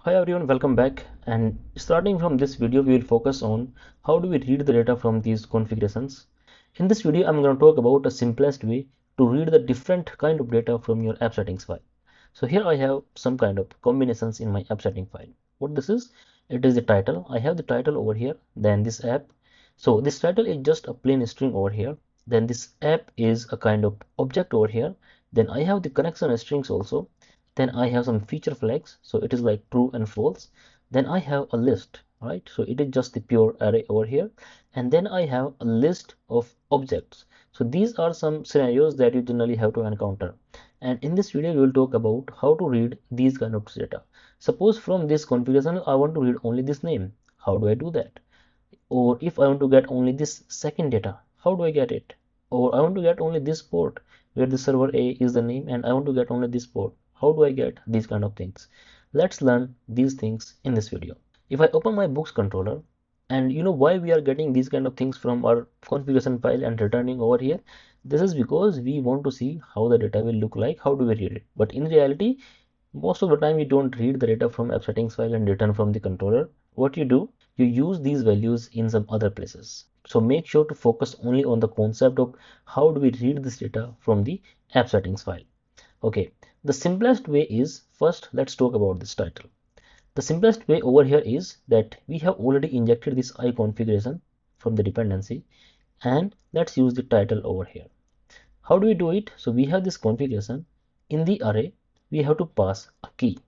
Hi everyone, welcome back. And starting from this video, we will focus on how do we read the data from these configurations. In this video, I'm going to talk about the simplest way to read the different kind of data from your app settings file. So here I have some kind of combinations in my app setting file. What this is? It is the title. I have the title over here, then this app. So this title is just a plain string over here. Then this app is a kind of object over here. Then I have the connection strings also. Then I have some feature flags, so it is like true and false. Then I have a list, right? So it is just the pure array over here. And then I have a list of objects. So these are some scenarios that you generally have to encounter. And in this video, we will talk about how to read these kind of data. Suppose from this configuration, I want to read only this name. How do I do that? Or if I want to get only this second data, how do I get it? Or I want to get only this port where the server A is the name and I want to get only this port. How do I get these kind of things? Let's learn these things in this video. If I open my books controller, and you know why we are getting these kind of things from our configuration file and returning over here? This is because we want to see how the data will look like, how do we read it. But in reality, most of the time you don't read the data from app settings file and return from the controller. What you do, you use these values in some other places. So make sure to focus only on the concept of how do we read this data from the app settings file. Okay, the simplest way is, first let's talk about this title. The simplest way over here is that we have already injected this IConfiguration from the dependency, and let's use the title over here. How do we do it? So we have this configuration. In the array, we have to pass a key.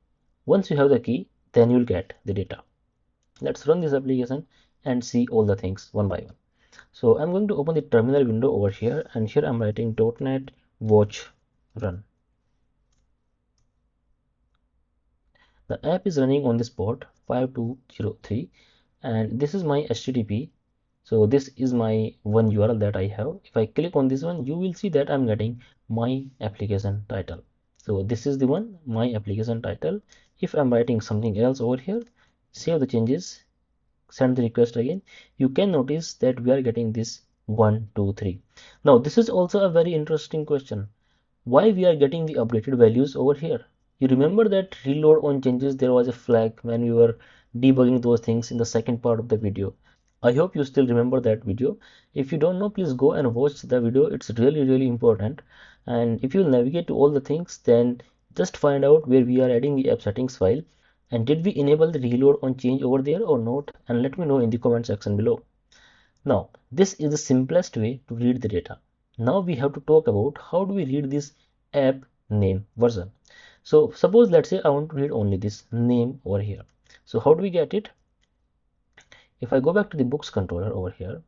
Once you have the key, then you'll get the data. Let's run this application and see all the things one by one. So I'm going to open the terminal window over here, and here I'm writing .NET watch run. The app is running on this port 5203, and this is my HTTP. So this is my one URL that I have. If I click on this one, you will see that I'm getting my application title. So this is the one, my application title. If I'm writing something else over here, save the changes, send the request again, you can notice that we are getting this 1, 2, 3. Now this is also a very interesting question. Why we are getting the updated values over here? You remember that reload on changes, there was a flag when we were debugging those things in the second part of the video. I hope you still remember that video. If you don't know, please go and watch the video. It's really important. And if you navigate to all the things, then just find out where we are adding the app settings file, and did we enable the reload on change over there or not, and let me know in the comment section below. Now this is the simplest way to read the data. Now we have to talk about how do we read this app name version. So suppose, let's say I want to read only this name over here. So how do we get it? If I go back to the books controller over here,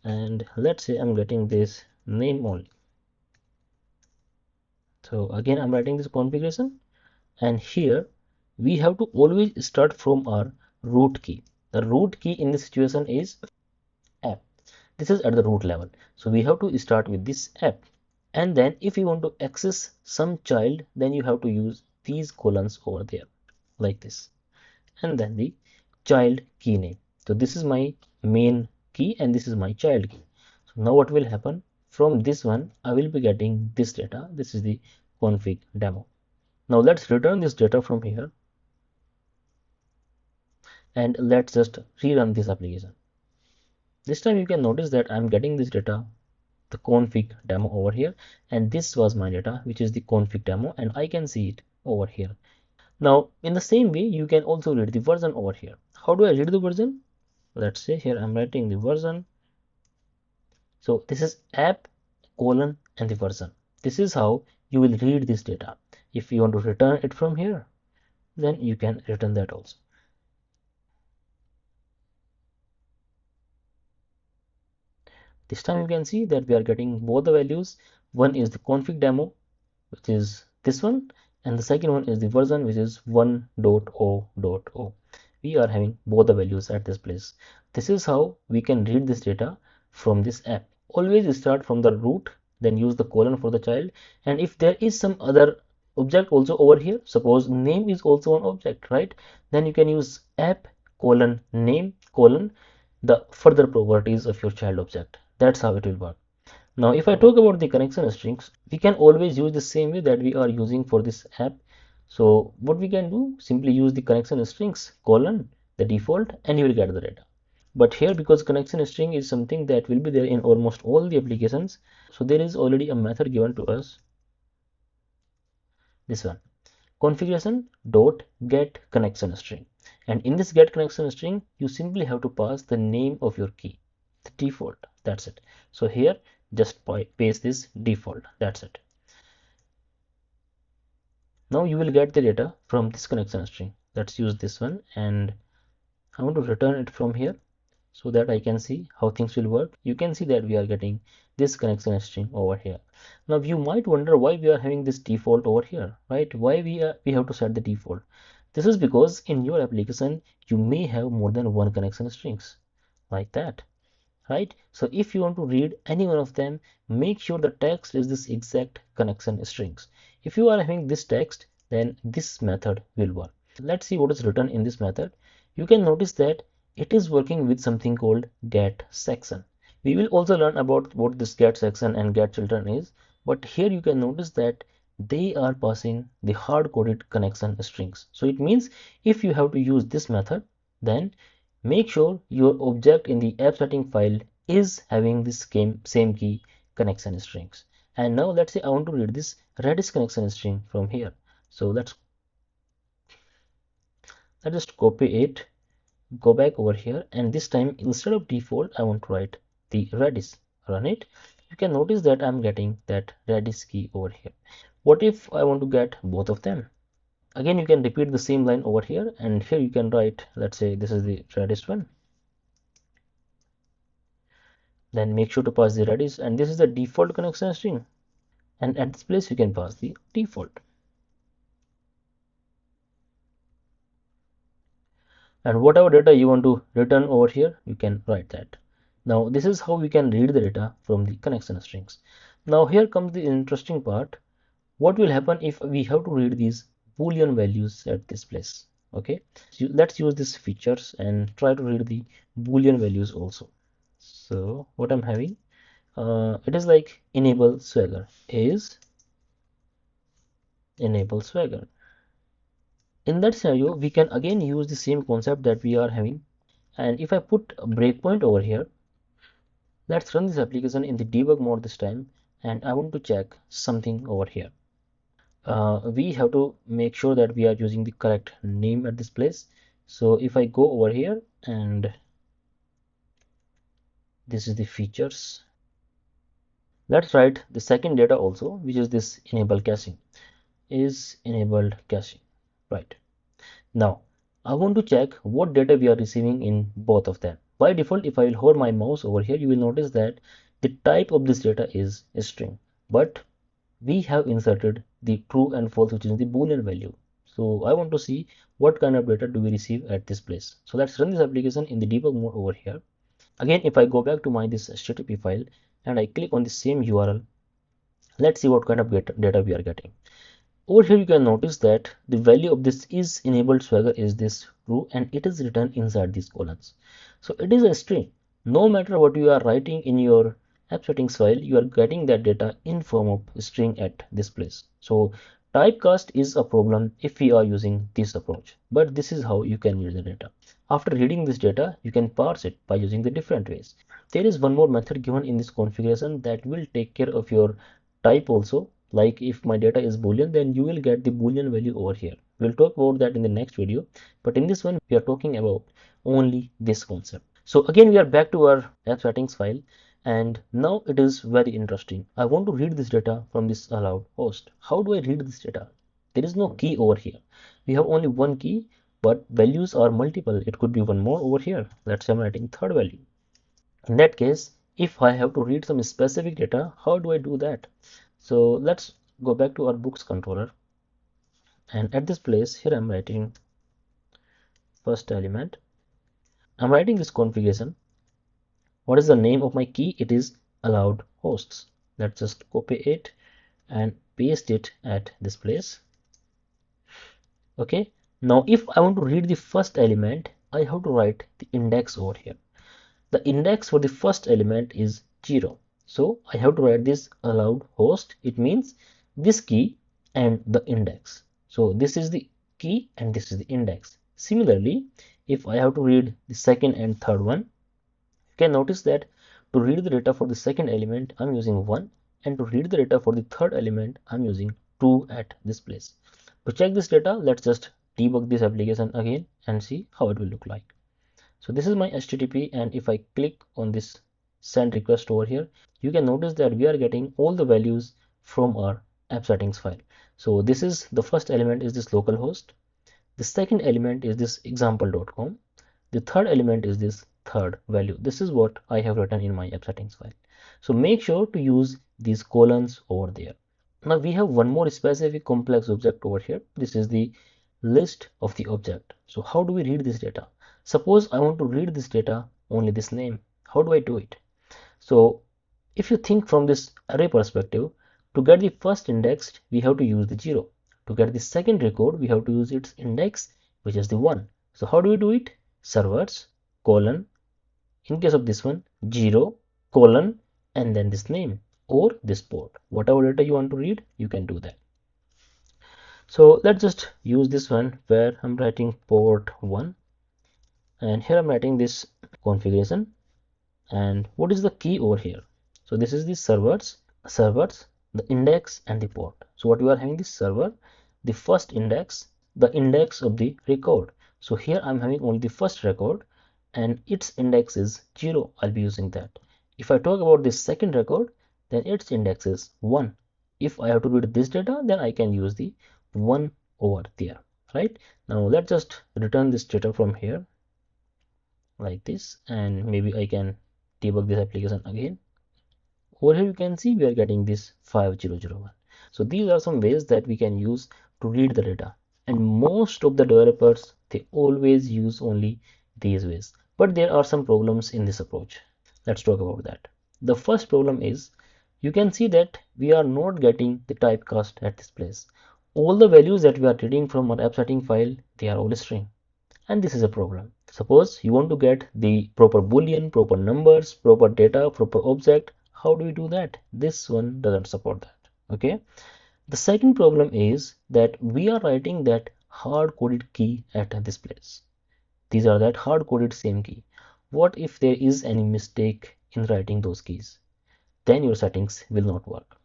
and let's say I'm getting this name only. So again, I'm writing this configuration, and here we have to always start from our root key. The root key in this situation is app. This is at the root level. So we have to start with this app. And then if you want to access some child, then you have to use these colons over there like this, and then the child key name. So this is my main key and this is my child key. So now what will happen? From this one, I will be getting this data. This is the config demo. Now let's return this data from here, and let's just rerun this application. This time you can notice that I'm getting this data, the config demo over here, and this was my data, which is the config demo, and I can see it over here. Now in the same way, you can also read the version over here. How do I read the version? Let's say here I'm writing the version. So this is app colon and the version. This is how you will read this data. If you want to return it from here, then you can return that also. This time you can see that we are getting both the values. One is the config demo, which is this one, and the second one is the version, which is 1.0.0. We are having both the values at this place. This is how we can read this data from this app. Always start from the root, then use the colon for the child, and if there is some other object also over here, suppose name is also an object, right? Then you can use app colon name colon the further properties of your child object. That's how it will work. Now if I talk about the connection strings, we can always use the same way that we are using for this app. So what we can do, simply use the connection strings colon the default and you will get the data. But here, because connection string is something that will be there in almost all the applications, so there is already a method given to us, this one, configuration dot get connection string. And in this get connection string, you simply have to pass the name of your key, the default. That's it. So here, just paste this default. That's it. Now you will get the data from this connection string. Let's use this one, and I want to return it from here so that I can see how things will work. You can see that we are getting this connection string over here. Now you might wonder why we are having this default over here, right? Why we have to set the default. This is because in your application you may have more than one connection strings like that, right? So if you want to read any one of them, make sure the text is this exact connection strings. If you are having this text, then this method will work. Let's see what is written in this method. You can notice that it is working with something called get section. We will also learn about what this get section and get children is, but here you can notice that they are passing the hard-coded connection strings. So it means if you have to use this method, then make sure your object in the app setting file is having this same key connection strings. And now let's say I want to read this Redis connection string from here. So let's just copy it, go back over here, and this time instead of default I want to write the Redis, run it. You can notice that I'm getting that Redis key over here. What if I want to get both of them? Again, you can repeat the same line over here, and here you can write, let's say this is the Redis one. Then make sure to pass the Redis, and this is the default connection string, and at this place you can pass the default. And whatever data you want to return over here, you can write that. Now this is how we can read the data from the connection strings. Now here comes the interesting part. What will happen if we have to read these Boolean values at this place? Okay, so let's use these features and try to read the Boolean values also. So what I'm having, it is like enable swagger is enable swagger. In that scenario, we can again use the same concept that we are having. And if I put a breakpoint over here, let's run this application in the debug mode this time, and I want to check something over here. We have to make sure that we are using the correct name at this place. So if I go over here, and this is the features, let's write the second data also, which is this enable caching is enabled caching, right? Now I want to check what data we are receiving in both of them. By default, if I will hold my mouse over here, you will notice that the type of this data is a string, but we have inserted the true and false, which is the Boolean value. So I want to see what kind of data do we receive at this place. So let's run this application in the debug mode over here. Again, if I go back to my this HTTP file and I click on the same URL, let's see what kind of data we are getting. Over here you can notice that the value of this is enabled swagger is this true, and it is written inside these colons. So it is a string. No matter what you are writing in your app settings file, you are getting that data in form of string at this place. So typecast is a problem if we are using this approach, but this is how you can read the data. After reading this data, you can parse it by using the different ways. There is one more method given in this configuration that will take care of your type also. Like if my data is Boolean, then you will get the Boolean value over here. We'll talk about that in the next video, but in this one we are talking about only this concept. So again, we are back to our app settings file, and now it is very interesting. I want to read this data from this allowed host. How do I read this data? There is no key over here. We have only one key, but values are multiple. It could be one more over here. Let's say I'm writing third value. In that case, if I have to read some specific data, how do I do that? So let's go back to our books controller, and at this place here I'm writing first element. I'm writing this configuration. What is the name of my key? It is allowed hosts. Let's just copy it and paste it at this place. Okay, now if I want to read the first element, I have to write the index over here. The index for the first element is 0. So I have to write this allowed host. It means this key and the index. So this is the key and this is the index. Similarly, if I have to read the second and third one, you can notice that to read the data for the second element, I'm using 1, and to read the data for the third element, I'm using 2 at this place. To check this data, let's just debug this application again and see how it will look like. So this is my HTTP, and if I click on this send request over here, you can notice that we are getting all the values from our app settings file. So this is the first element is this localhost. The second element is this example.com. The third element is this third value. This is what I have written in my app settings file. So make sure to use these colons over there. Now we have one more specific complex object over here. This is the list of the object. So how do we read this data? Suppose I want to read this data only this name. How do I do it? So if you think from this array perspective, to get the first index, we have to use the 0. To get the second record, we have to use its index, which is the 1. So how do we do it? Servers, colon, in case of this one, 0, colon, and then this name or this port. Whatever data you want to read, you can do that. So let's just use this one where I'm writing port 1, and here I'm writing this configuration. And what is the key over here? So this is the servers, the index and the port. So what we are having, this server, the first index, the index of the record. So here I'm having only the first record and its index is 0. I'll be using that. If I talk about this second record, then its index is 1. If I have to read this data, then I can use the 1 over there, right? Now let's just return this data from here like this, and maybe I can debug this application again. Over here you can see we are getting this 5001. So these are some ways that we can use to read the data, and most of the developers, they always use only these ways. But there are some problems in this approach. Let's talk about that. The first problem is you can see that we are not getting the typecast at this place. All the values that we are reading from our app setting file, they are all string, and this is a problem. Suppose you want to get the proper boolean, proper numbers, proper data, proper object. How do we do that? This one doesn't support that. Okay. The second problem is that we are writing that hard-coded key at this place. These are that hard-coded same key. What if there is any mistake in writing those keys? Then your settings will not work.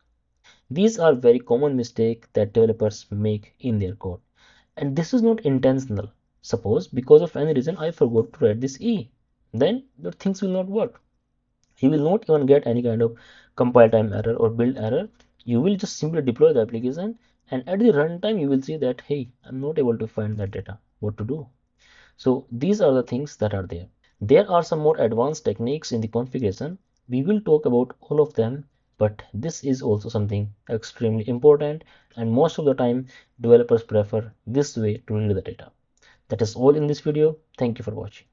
These are very common mistakes that developers make in their code, and this is not intentional. Suppose because of any reason I forgot to write this E, then your things will not work. You will not even get any kind of compile time error or build error. You will just simply deploy the application, and at the runtime you will see that, hey, I'm not able to find that data. What to do? So these are the things that are there. There are some more advanced techniques in the configuration. We will talk about all of them, but this is also something extremely important, and most of the time developers prefer this way to read the data. That is all in this video. Thank you for watching.